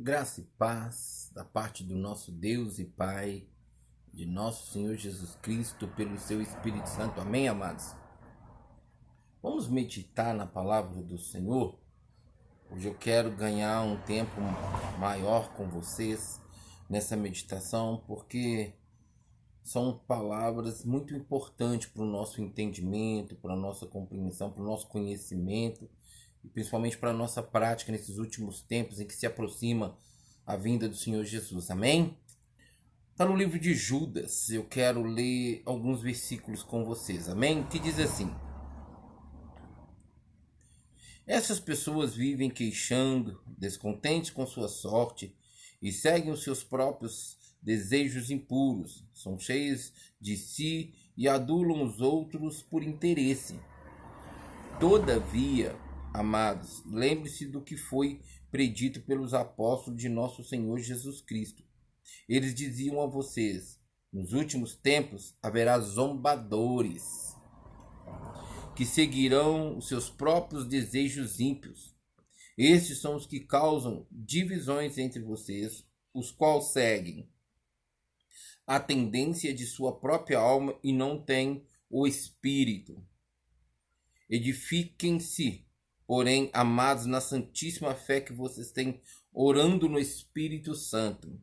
Graça e paz da parte do nosso Deus e Pai, de nosso Senhor Jesus Cristo, pelo seu Espírito Santo. Amém, amados? Vamos meditar na palavra do Senhor. Hoje eu quero ganhar um tempo maior com vocês nessa meditação, porque são palavras muito importantes para o nosso entendimento, para a nossa compreensão, para o nosso conhecimento e principalmente para a nossa prática nesses últimos tempos em que se aproxima a vinda do Senhor Jesus. Amém? Está no livro de Judas. Eu quero ler alguns versículos com vocês. Amém? Que diz assim: essas pessoas vivem queixando, descontentes com sua sorte e seguem os seus próprios desejos impuros. São cheias de si e adulam os outros por interesse. Todavia, amados, lembre-se do que foi predito pelos apóstolos de nosso Senhor Jesus Cristo. Eles diziam a vocês: nos últimos tempos haverá zombadores que seguirão os seus próprios desejos ímpios. Estes são os que causam divisões entre vocês, os quais seguem a tendência de sua própria alma e não têm o Espírito. Edifiquem-se, porém, amados, na santíssima fé que vocês têm, orando no Espírito Santo.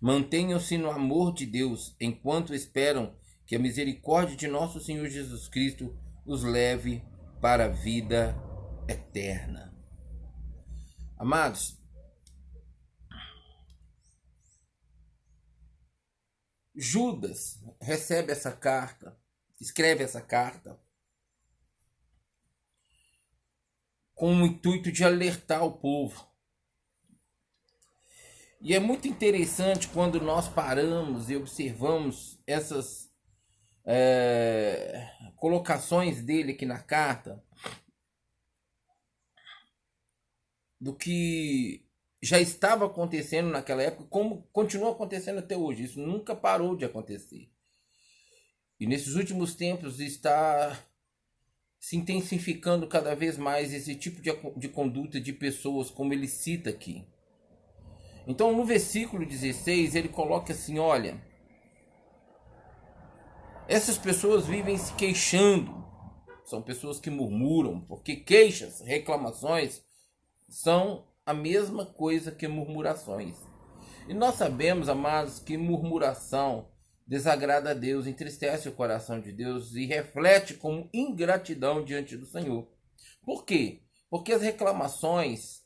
Mantenham-se no amor de Deus, enquanto esperam que a misericórdia de nosso Senhor Jesus Cristo os leve para a vida eterna. Amados, Judas recebe essa carta, escreve essa carta com o intuito de alertar o povo. E é muito interessante quando nós paramos e observamos essas colocações dele aqui na carta, do que já estava acontecendo naquela época, como continua acontecendo até hoje. Isso nunca parou de acontecer. E nesses últimos tempos está se intensificando cada vez mais esse tipo de conduta de pessoas, como ele cita aqui. Então, no versículo 16, ele coloca assim: olha, essas pessoas vivem se queixando, são pessoas que murmuram, porque queixas, reclamações, são a mesma coisa que murmurações. E nós sabemos, amados, que murmuração desagrada a Deus, entristece o coração de Deus e reflete como ingratidão diante do Senhor. Por quê? Porque as reclamações,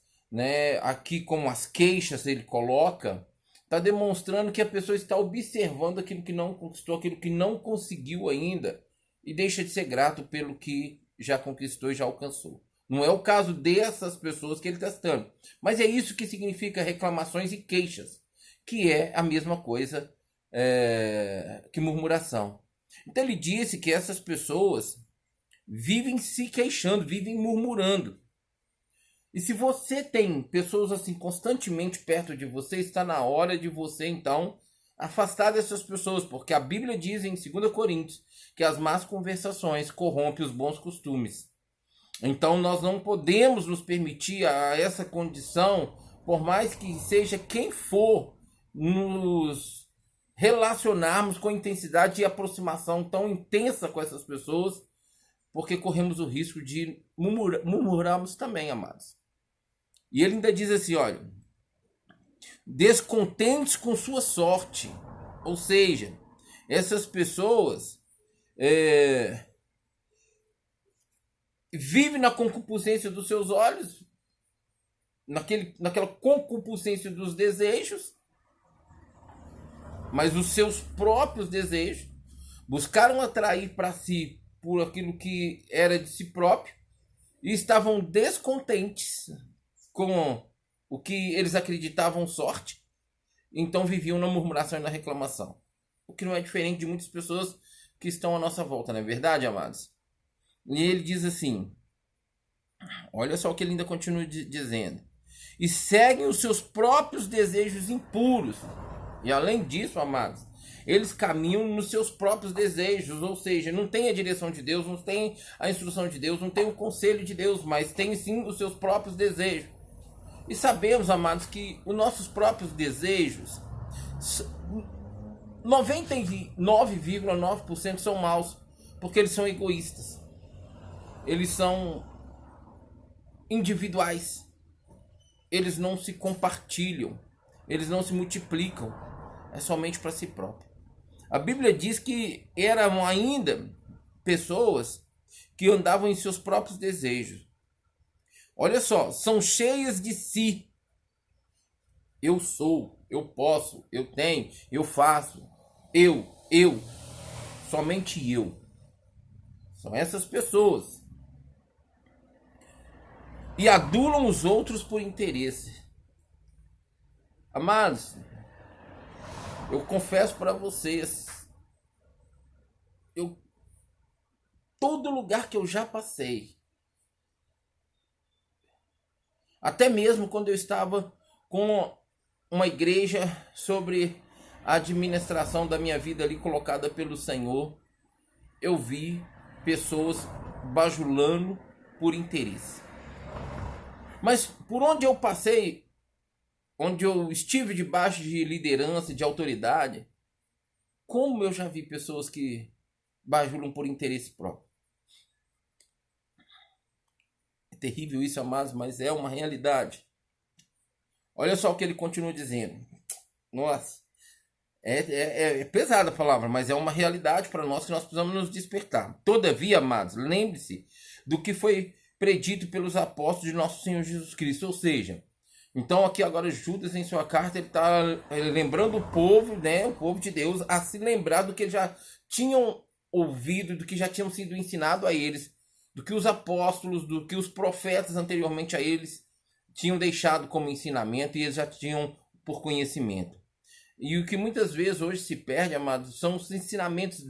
aqui como as queixas ele coloca, está demonstrando que a pessoa está observando aquilo que não conquistou, aquilo que não conseguiu ainda, e deixa de ser grato pelo que já conquistou e já alcançou. Não é o caso dessas pessoas que ele está citando, mas é isso que significa reclamações e queixas, que é a mesma coisa que murmuração. Então ele disse que essas pessoas vivem se queixando, vivem murmurando. E se você tem pessoas assim constantemente perto de você, está na hora de você então afastar dessas pessoas, porque a Bíblia diz em 2 Coríntios que as más conversações corrompem os bons costumes. Então nós não podemos nos permitir a essa condição, por mais que seja quem for, nos relacionarmos com intensidade e aproximação tão intensa com essas pessoas, porque corremos o risco de murmurarmos também, amados. E ele ainda diz assim, olha, descontentes com sua sorte, ou seja, essas pessoas vivem na concupiscência dos seus olhos, naquela concupiscência dos desejos, mas os seus próprios desejos buscaram atrair para si por aquilo que era de si próprio e estavam descontentes com o que eles acreditavam sorte, então viviam na murmuração e na reclamação. O que não é diferente de muitas pessoas que estão à nossa volta, não é verdade, amados? E ele diz assim, olha só o que ele ainda continua dizendo: e seguem os seus próprios desejos impuros. E além disso, amados, eles caminham nos seus próprios desejos, ou seja, não tem a direção de Deus, não tem a instrução de Deus, não tem o conselho de Deus, mas tem sim os seus próprios desejos. E sabemos, amados, que os nossos próprios desejos, 99,9% são maus, porque eles são egoístas. Eles são individuais. Eles não se compartilham. Eles não se multiplicam. É somente para si próprio. A Bíblia diz que eram ainda pessoas que andavam em seus próprios desejos. Olha só, são cheias de si. Eu sou, eu posso, eu tenho, eu faço. Eu, somente eu. São essas pessoas. E adulam os outros por interesse. Amados, eu confesso para vocês, todo lugar que eu já passei, até mesmo quando eu estava com uma igreja sobre a administração da minha vida ali colocada pelo Senhor, eu vi pessoas bajulando por interesse. Mas por onde eu passei, onde eu estive debaixo de liderança, de autoridade, como eu já vi pessoas que bajulam por interesse próprio. É terrível isso, amados, mas é uma realidade. Olha só o que ele continua dizendo. Nossa, é pesada a palavra, mas é uma realidade para nós que nós precisamos nos despertar. Todavia, amados, lembre-se do que foi predito pelos apóstolos de nosso Senhor Jesus Cristo. Ou seja, então aqui agora Judas em sua carta, ele está lembrando o povo, né, o povo de Deus, a se lembrar do que eles já tinham ouvido, do que já tinham sido ensinado a eles, do que os apóstolos, do que os profetas anteriormente a eles tinham deixado como ensinamento e eles já tinham por conhecimento. E o que muitas vezes hoje se perde, amados, são os ensinamentos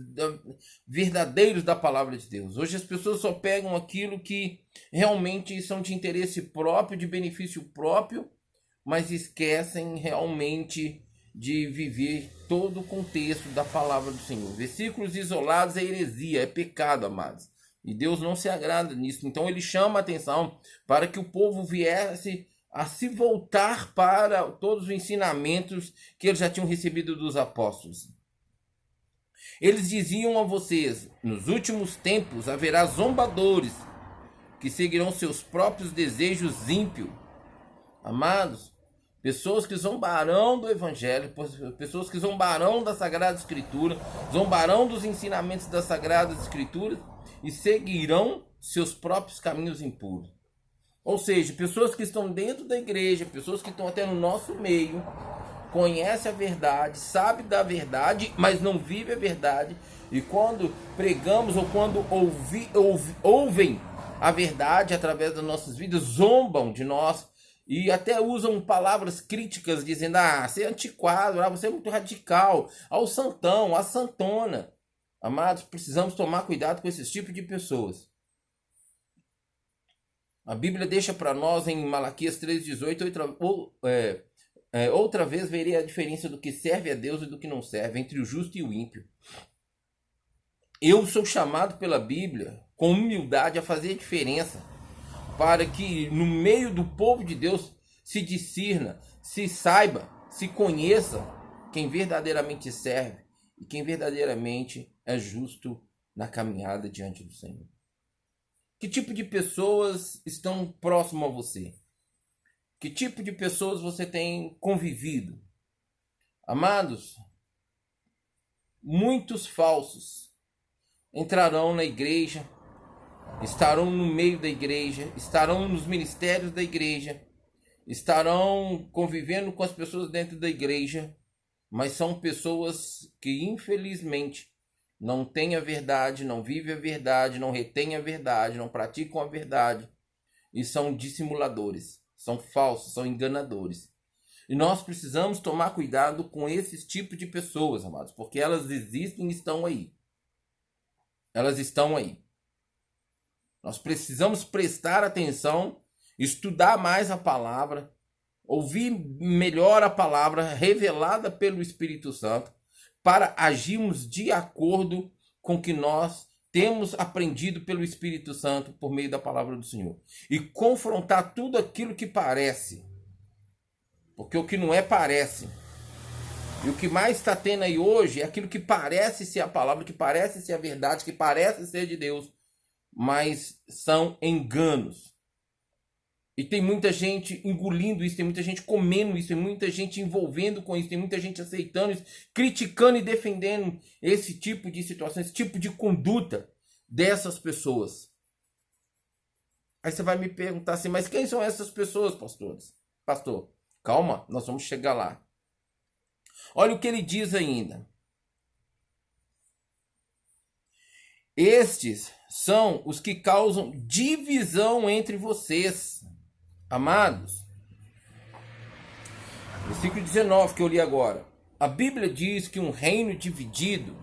verdadeiros da palavra de Deus. Hoje as pessoas só pegam aquilo que realmente são de interesse próprio, de benefício próprio, mas esquecem realmente de viver todo o contexto da palavra do Senhor. Versículos isolados é heresia, é pecado, amados. E Deus não se agrada nisso. Então ele chama a atenção para que o povo viesse a se voltar para todos os ensinamentos que eles já tinham recebido dos apóstolos. Eles diziam a vocês: nos últimos tempos haverá zombadores que seguirão seus próprios desejos ímpios. Amados, pessoas que zombarão do Evangelho, pessoas que zombarão da Sagrada Escritura, zombarão dos ensinamentos das Sagradas Escrituras e seguirão seus próprios caminhos impuros. Ou seja, pessoas que estão dentro da igreja, pessoas que estão até no nosso meio, conhecem a verdade, sabem da verdade, mas não vivem a verdade. E quando pregamos ou quando ouvem a verdade através das nossas vidas, zombam de nós e até usam palavras críticas, dizendo: você é antiquado, você é muito radical, ao santão, a santona. Amados, precisamos tomar cuidado com esses tipos de pessoas. A Bíblia deixa para nós em Malaquias 3,18, outra vez verei a diferença do que serve a Deus e do que não serve, entre o justo e o ímpio. Eu sou chamado pela Bíblia, com humildade, a fazer a diferença, para que no meio do povo de Deus se discirna, se saiba, se conheça quem verdadeiramente serve e quem verdadeiramente é justo na caminhada diante do Senhor. Que tipo de pessoas estão próximo a você? Que tipo de pessoas você tem convivido? Amados, muitos falsos entrarão na igreja, estarão no meio da igreja, estarão nos ministérios da igreja, estarão convivendo com as pessoas dentro da igreja, mas são pessoas que infelizmente não têm a verdade, não vivem a verdade, não retêm a verdade, não praticam a verdade e são dissimuladores, são falsos, são enganadores. E nós precisamos tomar cuidado com esses tipos de pessoas, amados, porque elas existem e estão aí. Elas estão aí. Nós precisamos prestar atenção, estudar mais a palavra, ouvir melhor a palavra revelada pelo Espírito Santo, para agirmos de acordo com o que nós temos aprendido pelo Espírito Santo por meio da palavra do Senhor. E confrontar tudo aquilo que parece Porque o que não é, parece. E o que mais está tendo aí hoje é aquilo que parece ser a palavra, que parece ser a verdade, que parece ser de Deus, mas são enganos. E tem muita gente engolindo isso, tem muita gente comendo isso, tem muita gente envolvendo com isso, tem muita gente aceitando isso, criticando e defendendo esse tipo de situação, esse tipo de conduta dessas pessoas. Aí você vai me perguntar assim, mas quem são essas pessoas, pastores? Pastor, calma, nós vamos chegar lá. Olha o que ele diz ainda. Estes são os que causam divisão entre vocês, amados. Versículo 19 que eu li agora. A Bíblia diz que um reino dividido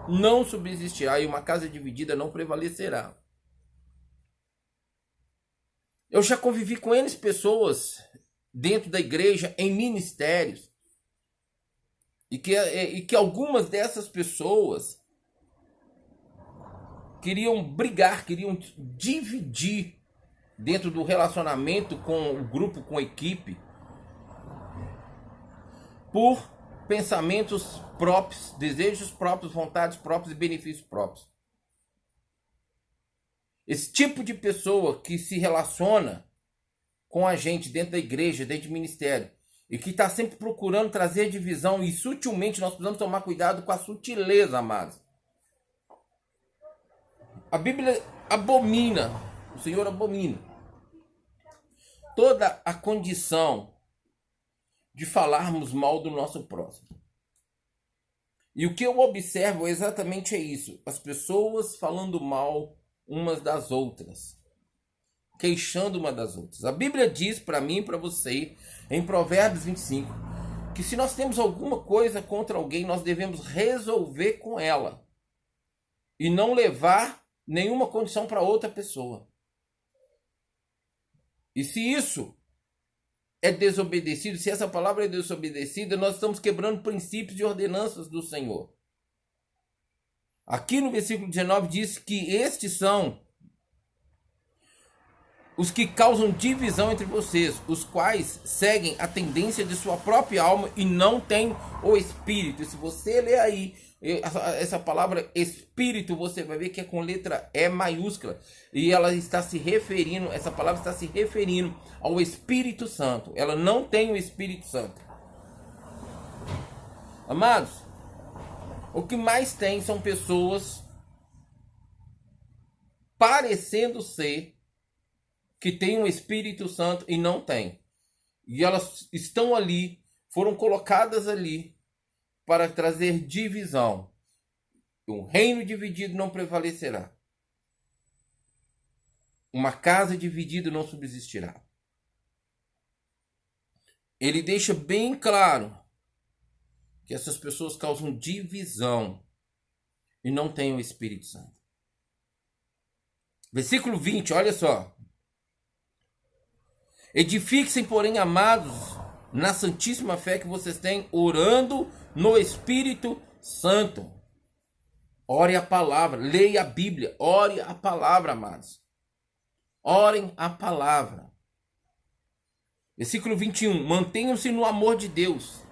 não subsistirá e uma casa dividida não prevalecerá. Eu já convivi com N pessoas dentro da igreja, em ministérios, e que algumas dessas pessoas queriam brigar, queriam dividir dentro do relacionamento com o grupo, com a equipe, por pensamentos próprios, desejos próprios, vontades próprias e benefícios próprios. Esse tipo de pessoa que se relaciona com a gente dentro da igreja, dentro do ministério, e que está sempre procurando trazer divisão, e sutilmente nós precisamos tomar cuidado com a sutileza, amados. A Bíblia abomina, o Senhor abomina toda a condição de falarmos mal do nosso próximo. E o que eu observo exatamente é isso, as pessoas falando mal umas das outras, queixando uma das outras. A Bíblia diz para mim e para você, em Provérbios 25, que se nós temos alguma coisa contra alguém, nós devemos resolver com ela e não levar nenhuma condição para outra pessoa. E se isso é desobedecido, se essa palavra é desobedecida, nós estamos quebrando princípios e ordenanças do Senhor. Aqui no versículo 19 diz que estes são os que causam divisão entre vocês, os quais seguem a tendência de sua própria alma e não têm o Espírito. E se você ler aí essa palavra Espírito, você vai ver que é com letra E maiúscula. E ela está se referindo, essa palavra está se referindo ao Espírito Santo. Ela não tem o Espírito Santo. Amados, o que mais tem são pessoas parecendo ser que tem um Espírito Santo e não tem. E elas estão ali, foram colocadas ali para trazer divisão. Um reino dividido não prevalecerá. Uma casa dividida não subsistirá. Ele deixa bem claro que essas pessoas causam divisão e não têm o Espírito Santo. Versículo 20, olha só. Edifiquem, porém, amados, na santíssima fé que vocês têm, orando no Espírito Santo. Ore a palavra, leia a Bíblia, ore a palavra, amados. Orem a palavra. Versículo 21, mantenham-se no amor de Deus,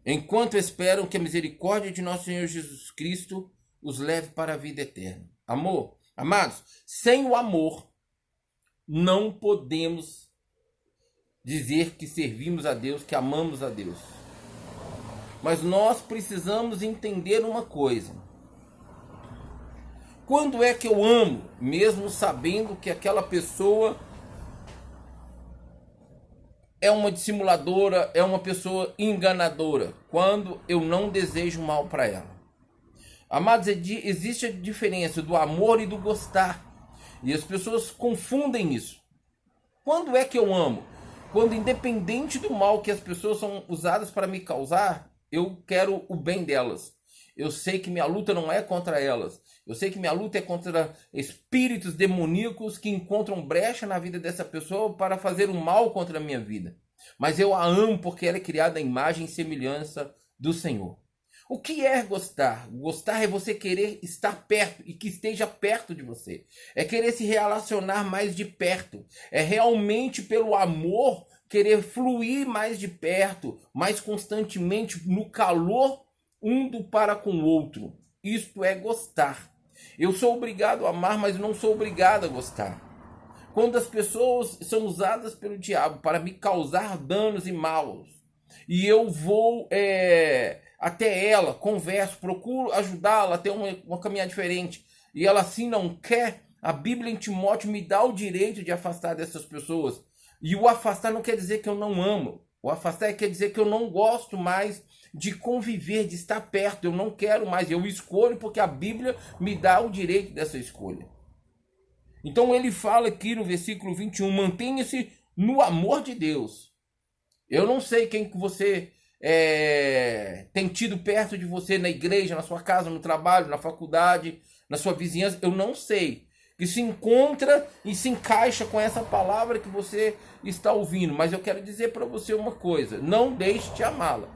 enquanto esperam que a misericórdia de nosso Senhor Jesus Cristo os leve para a vida eterna. Amor, amados, sem o amor, não podemos dizer que servimos a Deus, que amamos a Deus. Mas nós precisamos entender uma coisa. Quando é que eu amo, mesmo sabendo que aquela pessoa é uma dissimuladora, é uma pessoa enganadora? Quando eu não desejo mal para ela. Amados, existe a diferença do amor e do gostar. E as pessoas confundem isso. Quando é que eu amo? Quando, independente do mal que as pessoas são usadas para me causar, eu quero o bem delas. Eu sei que minha luta não é contra elas. Eu sei que minha luta é contra espíritos demoníacos que encontram brecha na vida dessa pessoa para fazer o mal contra a minha vida. Mas eu a amo porque ela é criada à imagem e semelhança do Senhor. O que é gostar? Gostar é você querer estar perto e que esteja perto de você. É querer se relacionar mais de perto. É realmente pelo amor querer fluir mais de perto, mais constantemente no calor um do para com o outro. Isto é gostar. Eu sou obrigado a amar, mas não sou obrigado a gostar. Quando as pessoas são usadas pelo diabo para me causar danos e maus, e eu vou até ela, converso, procuro ajudá-la a ter uma caminhada diferente, e ela assim não quer, a Bíblia em Timóteo me dá o direito de afastar dessas pessoas. E o afastar não quer dizer que eu não amo. O afastar quer dizer que eu não gosto mais de conviver, de estar perto. Eu não quero mais. Eu escolho porque a Bíblia me dá o direito dessa escolha. Então ele fala aqui no versículo 21, mantenha-se no amor de Deus. Eu não sei quem que você tem tido perto de você na igreja, na sua casa, no trabalho, na faculdade, na sua vizinhança. Eu não sei. Que se encontra e se encaixa com essa palavra que você está ouvindo. Mas eu quero dizer para você uma coisa. Não deixe de amá-la.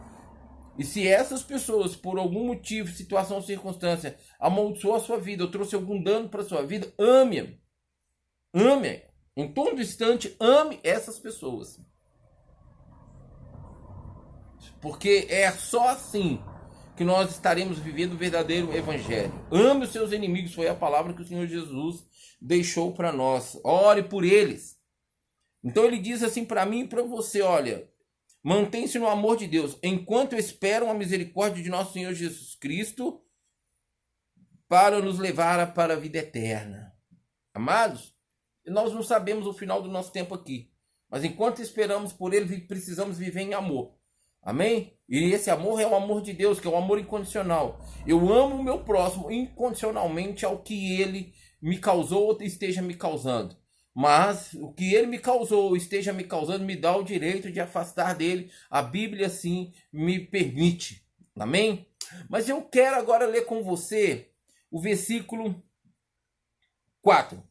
E se essas pessoas, por algum motivo, situação ou circunstância, amaldiçoou a sua vida, ou trouxe algum dano para a sua vida, ame-a. Ame-a. Em todo instante, ame essas pessoas. Porque é só assim que nós estaremos vivendo o verdadeiro evangelho. Ame os seus inimigos, foi a palavra que o Senhor Jesus deixou para nós. Ore por eles. Então ele diz assim para mim e para você, olha, mantém-se no amor de Deus, enquanto esperam a misericórdia de nosso Senhor Jesus Cristo para nos levar para a vida eterna. Amados, nós não sabemos o final do nosso tempo aqui, mas enquanto esperamos por ele, precisamos viver em amor. Amém? E esse amor é o amor de Deus, que é o amor incondicional. Eu amo o meu próximo incondicionalmente ao que ele me causou ou esteja me causando. Mas o que ele me causou ou esteja me causando me dá o direito de afastar dele. A Bíblia assim me permite. Amém? Mas eu quero agora ler com você o versículo 4.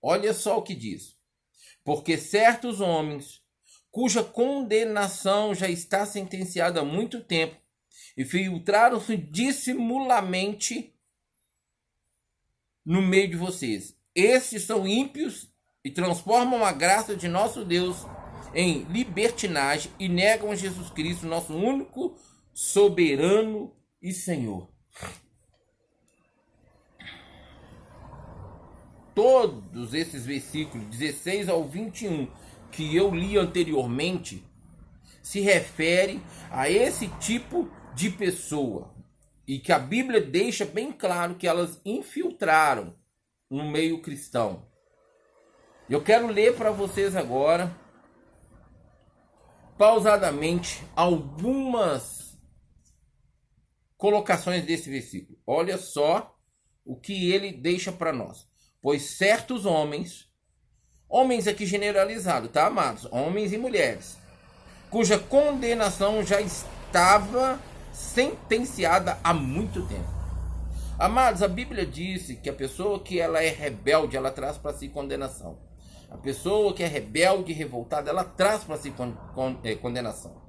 Olha só o que diz. Porque certos homens cuja condenação já está sentenciada há muito tempo, e filtraram-se dissimulamente no meio de vocês. Estes são ímpios e transformam a graça de nosso Deus em libertinagem e negam a Jesus Cristo, nosso único soberano e Senhor. Todos esses versículos, 16 ao 21, que eu li anteriormente, se refere a esse tipo de pessoa. E que a Bíblia deixa bem claro que elas infiltraram no meio cristão. Eu quero ler para vocês agora, pausadamente, algumas colocações desse versículo. Olha só o que ele deixa para nós. Pois certos homens aqui generalizado, tá, amados? Homens e mulheres, cuja condenação já estava sentenciada há muito tempo. Amados, a Bíblia disse que a pessoa que ela é rebelde, ela traz para si condenação. A pessoa que é rebelde e revoltada, ela traz para si condenação.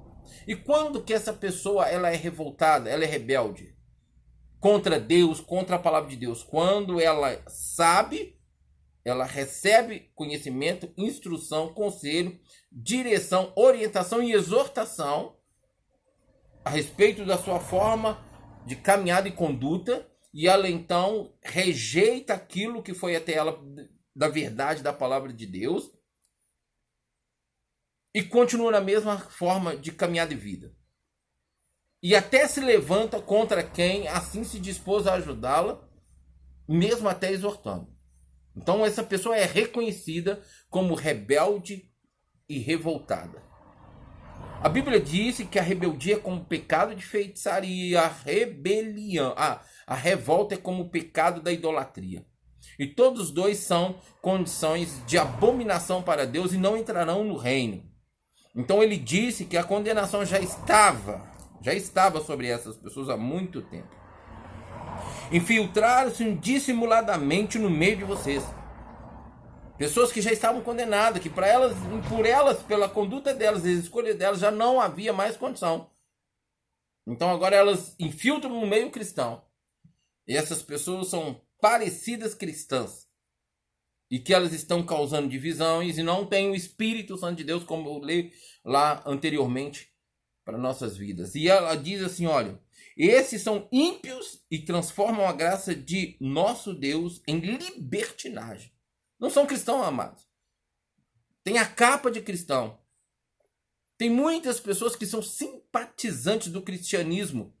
E quando que essa pessoa ela é revoltada, ela é rebelde contra Deus, contra a palavra de Deus? Quando ela sabe, ela recebe conhecimento, instrução, conselho, direção, orientação e exortação a respeito da sua forma de caminhada e conduta, e ela então rejeita aquilo que foi até ela da verdade da palavra de Deus e continua na mesma forma de caminhada e vida. E até se levanta contra quem assim se dispôs a ajudá-la, mesmo até exortando. Então essa pessoa é reconhecida como rebelde e revoltada. A Bíblia diz que a rebeldia é como pecado de feitiçaria, a rebelião, a revolta é como o pecado da idolatria. E todos os dois são condições de abominação para Deus e não entrarão no reino. Então ele disse que a condenação já estava sobre essas pessoas há muito tempo. Infiltraram-se dissimuladamente no meio de vocês. Pessoas que já estavam condenadas, que pela conduta delas, as escolhas delas, já não havia mais condição. Então agora elas infiltram no meio cristão. E essas pessoas são parecidas cristãs. e que elas estão causando divisões e não tem o Espírito Santo de Deus, como eu li lá anteriormente, para nossas vidas. E ela diz assim, olha, esses são ímpios e transformam a graça de nosso Deus em libertinagem. Não são cristãos, amados. Tem a capa de cristão. Tem muitas pessoas que são simpatizantes do cristianismo,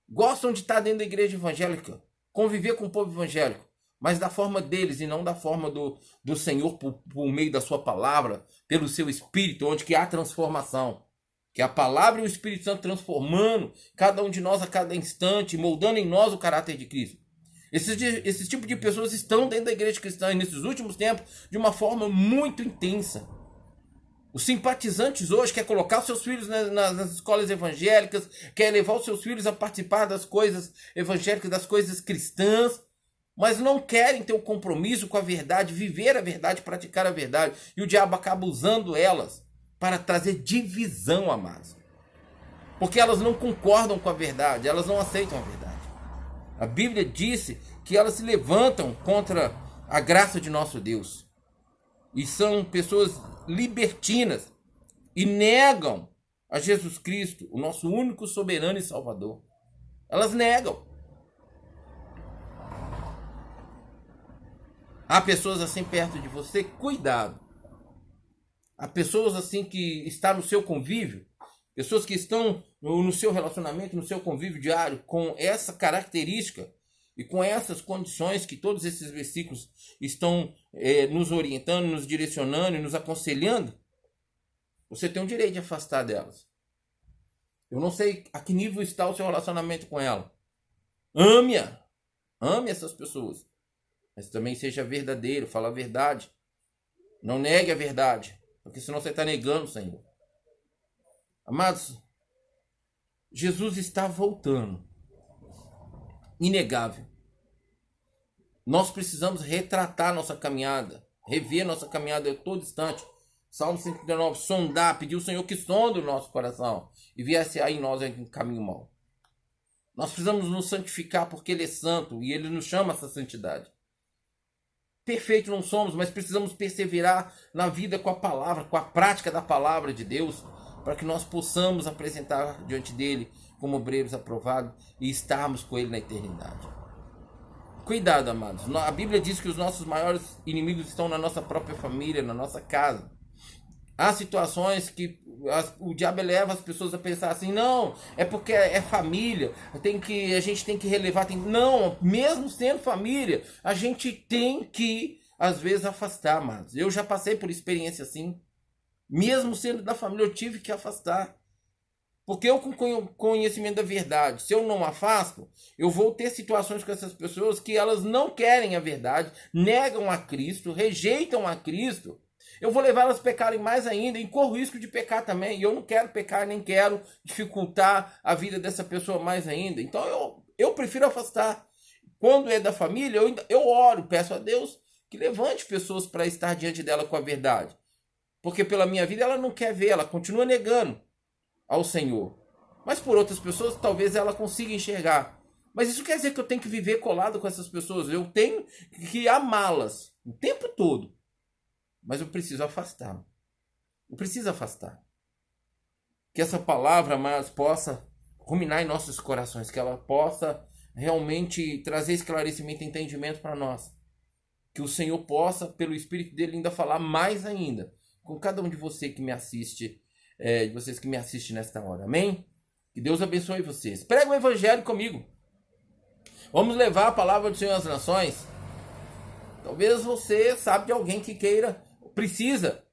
gostam de estar dentro da igreja evangélica, conviver com o povo evangélico, mas da forma deles e não da forma do Senhor por meio da sua palavra, pelo seu Espírito, onde que há transformação. Que a palavra e o Espírito Santo transformando cada um de nós a cada instante, moldando em nós o caráter de Cristo. Esses tipos de pessoas estão dentro da igreja cristã e nesses últimos tempos de uma forma muito intensa. Os simpatizantes hoje querem colocar os seus filhos nas escolas evangélicas, querem levar os seus filhos a participar das coisas evangélicas, das coisas cristãs, mas não querem ter o compromisso com a verdade, viver a verdade, praticar a verdade. E o diabo acaba usando elas para trazer divisão, amados. Porque elas não concordam com a verdade, elas não aceitam a verdade. A Bíblia disse que elas se levantam contra a graça de nosso Deus. E são pessoas libertinas e negam a Jesus Cristo, o nosso único soberano e salvador. Elas negam. Há pessoas assim perto de você, cuidado. Há pessoas assim que estão no seu convívio, pessoas que estão no seu relacionamento, no seu convívio diário, com essa característica e com essas condições que todos esses versículos estão nos orientando, nos direcionando e nos aconselhando. Você tem o direito de afastar delas. Eu não sei a que nível está o seu relacionamento com ela. Ame-a. Ame essas pessoas. Mas também seja verdadeiro, fala a verdade. Não negue a verdade, porque senão você está negando o Senhor. Amados, Jesus está voltando. Inegável. Nós precisamos retratar nossa caminhada, rever nossa caminhada a todo instante. Salmo 139, sondar, pedir ao Senhor que sonde o nosso coração e viesse aí em nós um caminho mau. Nós precisamos nos santificar porque Ele é santo e Ele nos chama a essa santidade. Perfeito não somos, mas precisamos perseverar na vida com a palavra, com a prática da palavra de Deus, para que nós possamos apresentar diante dele como obreiros aprovados e estarmos com ele na eternidade. Cuidado, amados. A Bíblia diz que os nossos maiores inimigos estão na nossa própria família, na nossa casa. Há situações que o diabo leva as pessoas a pensar assim, não, é porque é família, a gente tem que relevar. Não, mesmo sendo família, a gente tem que, às vezes, afastar, amados. Eu já passei por experiência assim. Mesmo sendo da família, eu tive que afastar. Porque eu, com conhecimento da verdade, se eu não afasto, eu vou ter situações com essas pessoas que elas não querem a verdade, negam a Cristo, rejeitam a Cristo. Eu vou levar elas a pecarem mais ainda e corro o risco de pecar também. E eu não quero pecar, nem quero dificultar a vida dessa pessoa mais ainda. Então eu prefiro afastar. Quando é da família, eu oro, peço a Deus que levante pessoas para estar diante dela com a verdade. Porque pela minha vida ela não quer ver, ela continua negando ao Senhor. Mas por outras pessoas, talvez ela consiga enxergar. Mas isso quer dizer que eu tenho que viver colado com essas pessoas. Eu tenho que amá-las o tempo todo. Mas eu preciso afastar. Eu preciso afastar. Que essa palavra, mas possa ruminar em nossos corações. Que ela possa realmente trazer esclarecimento e entendimento para nós. Que o Senhor possa, pelo Espírito dele, ainda falar mais ainda com cada um de vocês que me assiste, nesta hora. Amém? Que Deus abençoe vocês. Prega o Evangelho comigo. Vamos levar a palavra do Senhor às nações. Talvez você sabe de alguém que precisa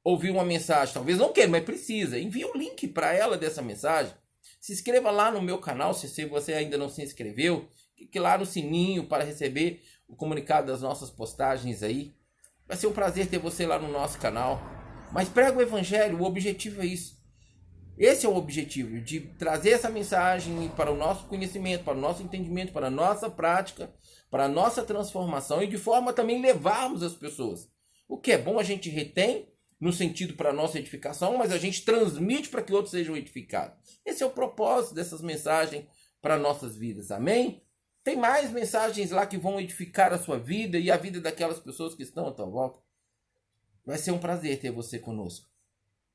ouvir uma mensagem. Talvez não queira, mas precisa. Envie o link para ela dessa mensagem. Se inscreva lá no meu canal, se você ainda não se inscreveu. Clique lá no sininho para receber o comunicado das nossas postagens aí. Vai ser um prazer ter você lá no nosso canal. Mas prega o Evangelho, o objetivo é isso. Esse é o objetivo, de trazer essa mensagem para o nosso conhecimento, para o nosso entendimento, para a nossa prática, para a nossa transformação e de forma a também levarmos as pessoas. O que é bom a gente retém no sentido para a nossa edificação, mas a gente transmite para que outros sejam edificados. Esse é o propósito dessas mensagens para nossas vidas. Amém? Tem mais mensagens lá que vão edificar a sua vida e a vida daquelas pessoas que estão à tua volta. Vai ser um prazer ter você conosco.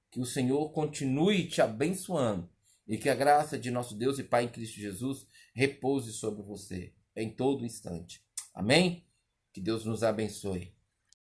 Que o Senhor continue te abençoando e que a graça de nosso Deus e Pai em Cristo Jesus repouse sobre você em todo instante. Amém? Que Deus nos abençoe.